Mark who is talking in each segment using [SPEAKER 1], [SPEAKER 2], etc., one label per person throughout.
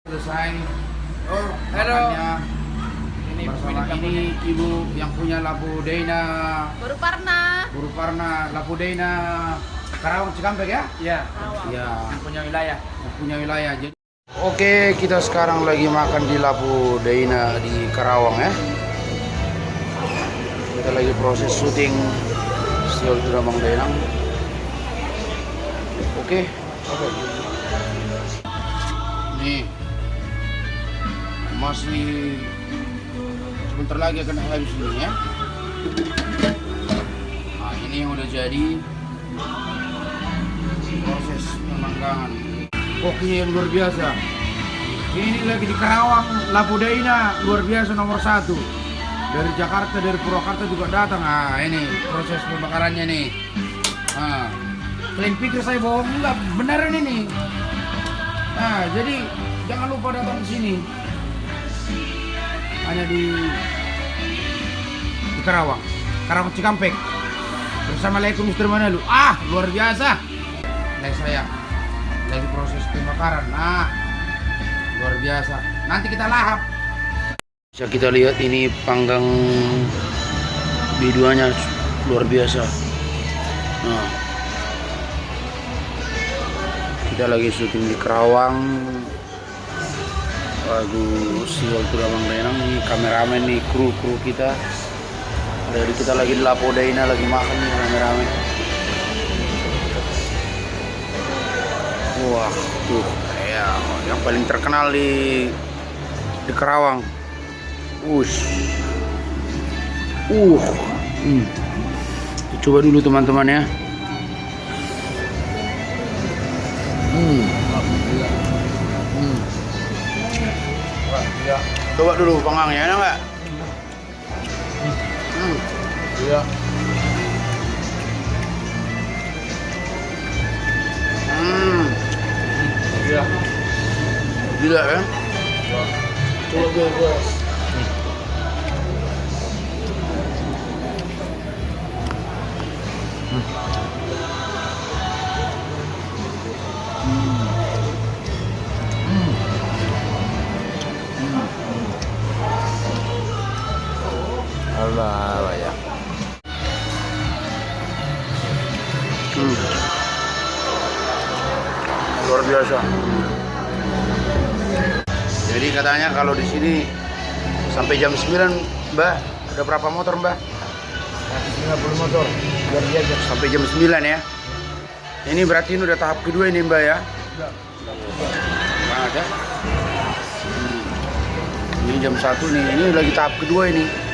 [SPEAKER 1] Selesai.
[SPEAKER 2] Oh, halo.
[SPEAKER 1] Makannya
[SPEAKER 2] Ini
[SPEAKER 1] bersama ini ibu yang punya Lapudena
[SPEAKER 3] Buru Parna
[SPEAKER 1] Lapudena Karawang Cikampek ya?
[SPEAKER 2] Ya,
[SPEAKER 1] Ya,
[SPEAKER 2] yang punya wilayah.
[SPEAKER 1] yang punya wilayah. Oke, kita sekarang lagi makan di Lapudena di Karawang ya. Kita lagi proses syuting Siol sudah Mang Denang. Oke. Nih. Masih sebentar lagi akan habis ini ya. Nah, ini yang udah jadi proses pemanggangan. Kokinya yang luar biasa. Ini lagi di Karawang, Lapudena luar biasa nomor 1. Dari Jakarta, dari Purwakarta juga datang. Nah, ini proses pembakarannya nih. Nah, kalian pikir saya bohong? Enggak, beneran ini. Nah, jadi jangan lupa datang ke sini. Hanya di Karawang Cikampek bersama Assalamualaikum Mr. Manalu. Luar biasa. Nah, saya lagi proses pembakaran. Nah, luar biasa. Nanti kita lahap. Bisa kita lihat ini panggang biduannya luar biasa. Nah, kita lagi syuting di Karawang. Lagu Siol sudah Mang Denang. Ini kameramen nih, kru kita. Dari kita lagi di Lapudena lagi makan nih kameramen. Wah, tuh ya, yang paling terkenal di Karawang. Coba dulu teman-teman ya. Coba dulu panggangnya, enak nggak? Iya. Iya. Gila ya? Coba gue. Allah ya. Luar biasa. Jadi katanya kalau di sini sampai jam 9, Mbak, ada berapa motor, Mbak?
[SPEAKER 2] 150 motor. Luar biasa.
[SPEAKER 1] Sampai jam 9 ya. Ini berarti ini udah tahap kedua ini, Mbak ya. Ada. Ini jam 1 nih. Ini lagi tahap kedua ini.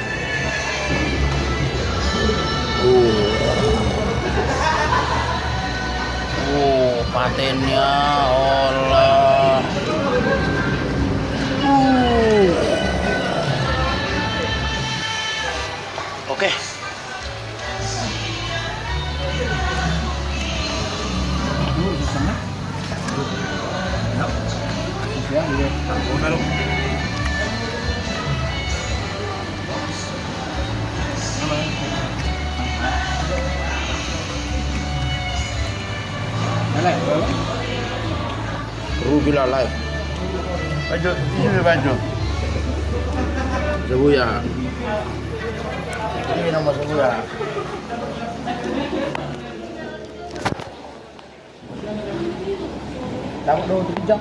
[SPEAKER 1] Patennya olah. Oke. Rubila live. Baju, ini baju. Sebuya. Ini nama sebuya. Tahu dong 3 jam.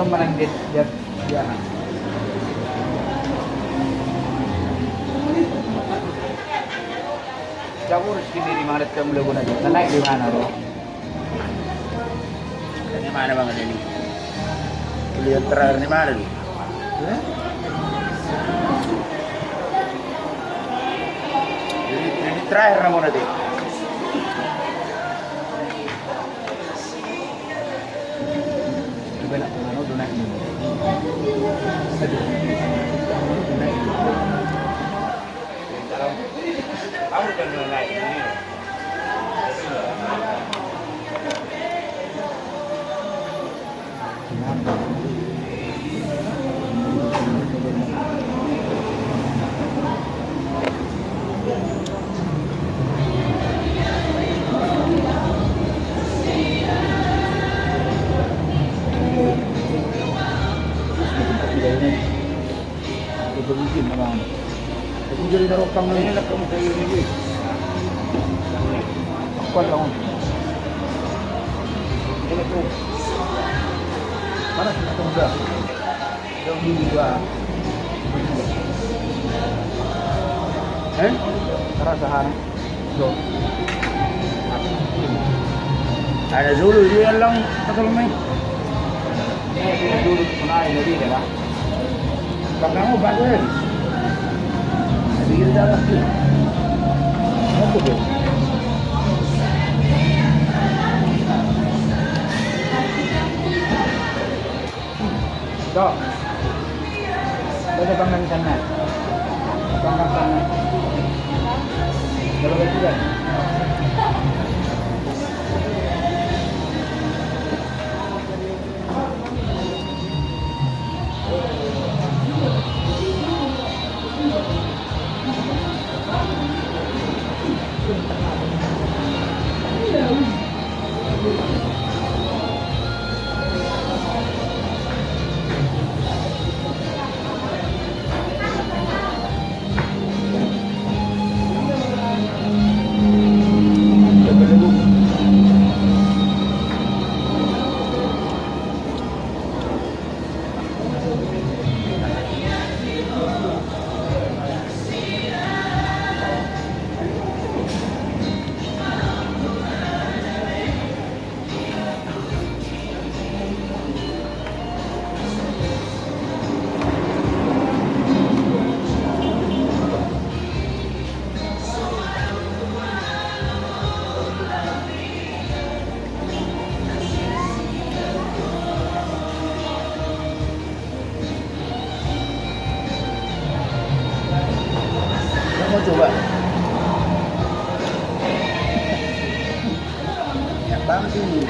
[SPEAKER 1] Teman yang dia jauh sini di mana kamu lakukan aja. Naik di mana lo? Ini mana banget ini? Lihat terakhir di mana nih? Jadi terakhir namun nanti. Coba nak mana tu naik ni. Kamu kan naik ni.
[SPEAKER 2] Kenapa? Itu mungkin memang. Aku jadi narokang ini lah kamu kayak gini. Kuat lang. Ini tuh. Mana kita tunggu? Yang dulu juga. Kerasahan. So.
[SPEAKER 1] Ada dulu dia lang katulong may.
[SPEAKER 2] Dulu pernah ini dia lah.
[SPEAKER 1] Baka mo bago.
[SPEAKER 2] Bigil dapat sih. Apa tuh? Dok. Ada banggang sana. Banggang sana. Kalau begitu kan. Mau coba? Banyak banget ini.